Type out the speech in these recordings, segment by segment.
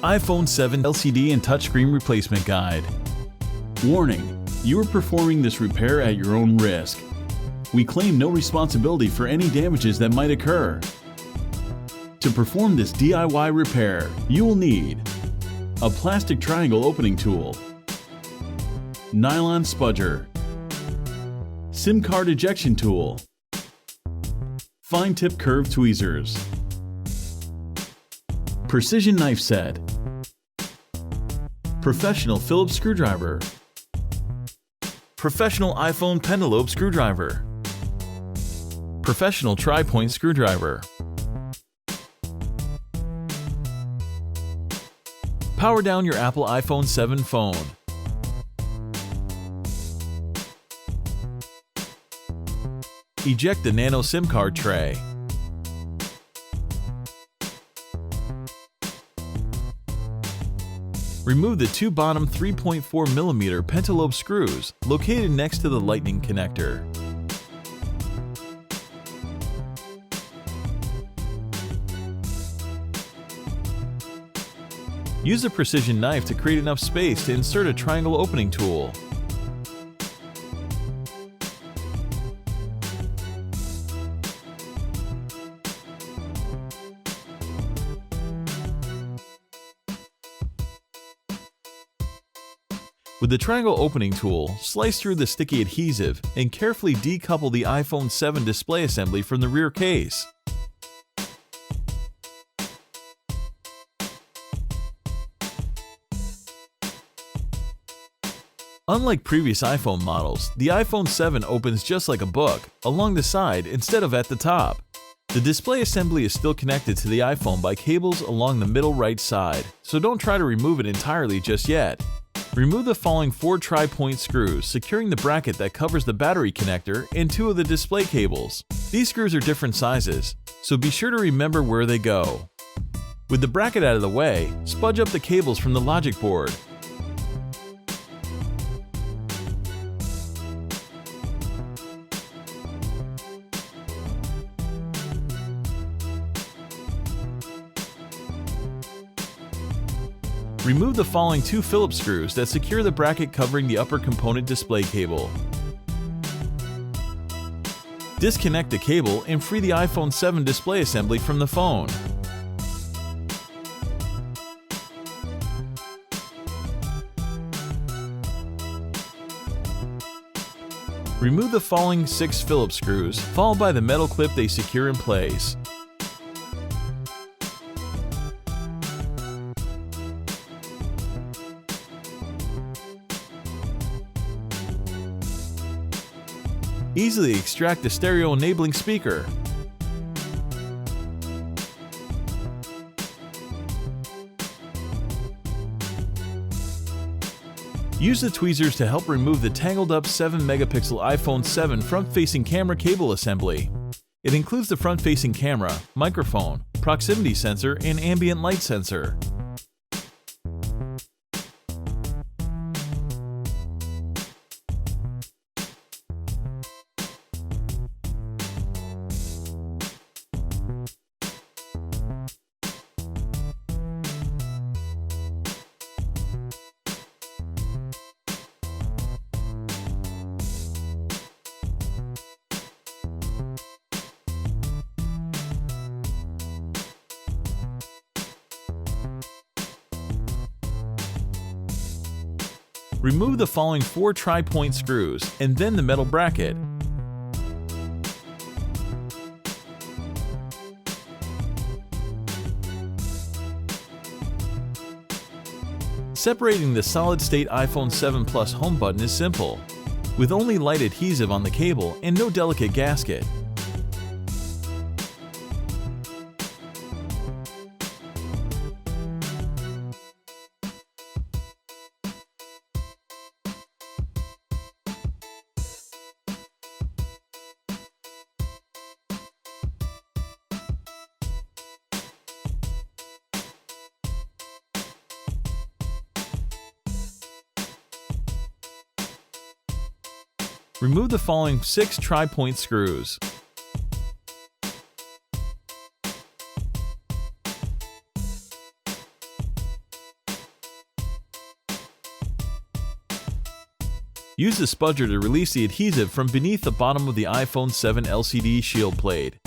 iPhone 7 LCD and touchscreen replacement guide. Warning: you are performing this repair at your own risk. We claim no responsibility for any damages that might occur. To perform this DIY repair, you will need a plastic triangle opening tool, Nylon Spudger, SIM card ejection tool, fine tip curved tweezers, precision knife set, professional Phillips screwdriver, professional iPhone Pentalobe Screwdriver, professional tri-point screwdriver. Power down your Apple iPhone 7 phone. Eject the nano SIM card tray. Remove the two bottom 3.4mm Pentalobe screws located next to the lightning connector. Use a precision knife to create enough space to insert a triangle opening tool. With the triangle opening tool, slice through the sticky adhesive and carefully decouple the iPhone 7 display assembly from the rear case. Unlike previous iPhone models, the iPhone 7 opens just like a book, along the side instead of at the top. The display assembly is still connected to the iPhone by cables along the middle right side, so don't try to remove it entirely just yet. Remove the following 4 tri-point screws, securing the bracket that covers the battery connector and 2 of the display cables. These screws are different sizes, so be sure to remember where they go. With the bracket out of the way, spudge up the cables from the logic board. Remove the following 2 Phillips screws that secure the bracket covering the upper component display cable. Disconnect the cable and free the iPhone 7 display assembly from the phone. Remove the following 6 Phillips screws, followed by the metal clip they secure in place. Easily extract the stereo enabling speaker. Use the tweezers to help remove the tangled up 7-megapixel iPhone 7 front-facing camera cable assembly. It includes the front-facing camera, microphone, proximity sensor, and ambient light sensor. Remove the following 4 tri-point screws and then the metal bracket. Separating the solid-state iPhone 7 Plus home button is simple, with only light adhesive on the cable and no delicate gasket. Remove the following 6 tri-point screws. Use the spudger to release the adhesive from beneath the bottom of the iPhone 7 LCD shield plate.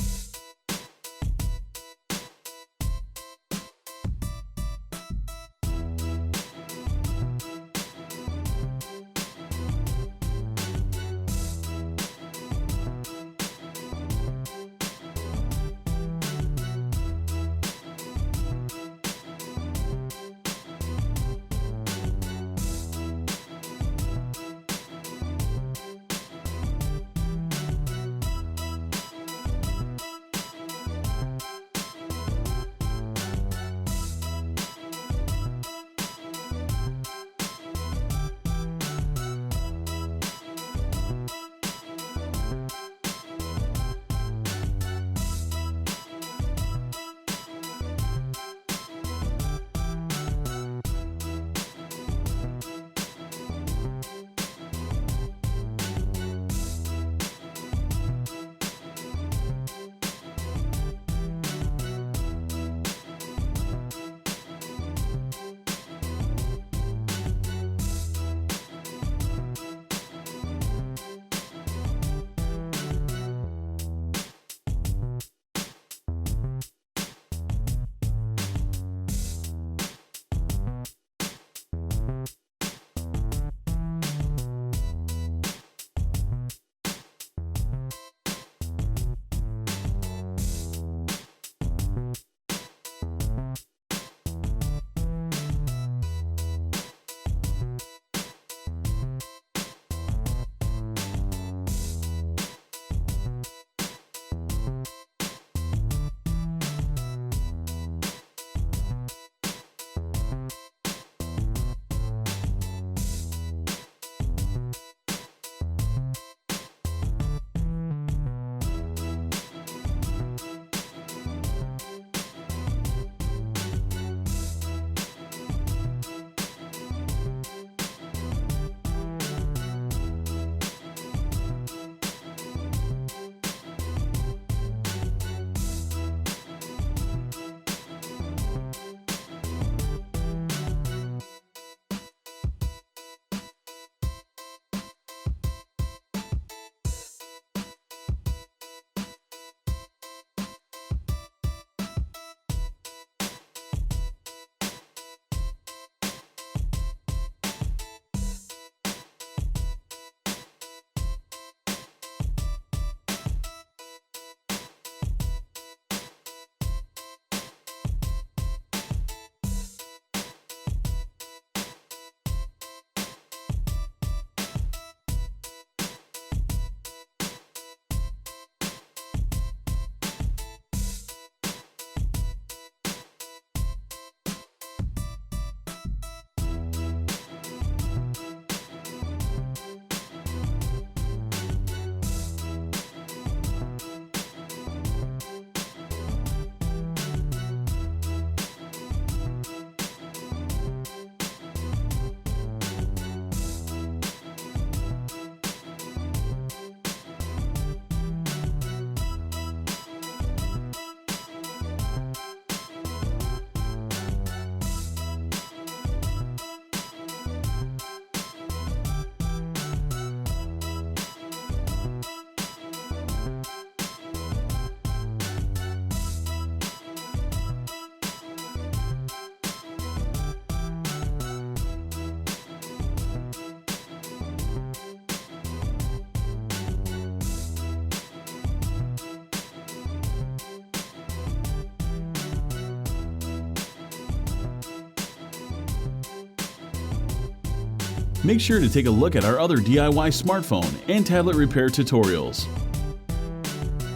Make sure to take a look at our other DIY smartphone and tablet repair tutorials.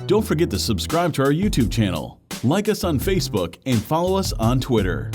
Don't forget to subscribe to our YouTube channel, like us on Facebook, and follow us on Twitter.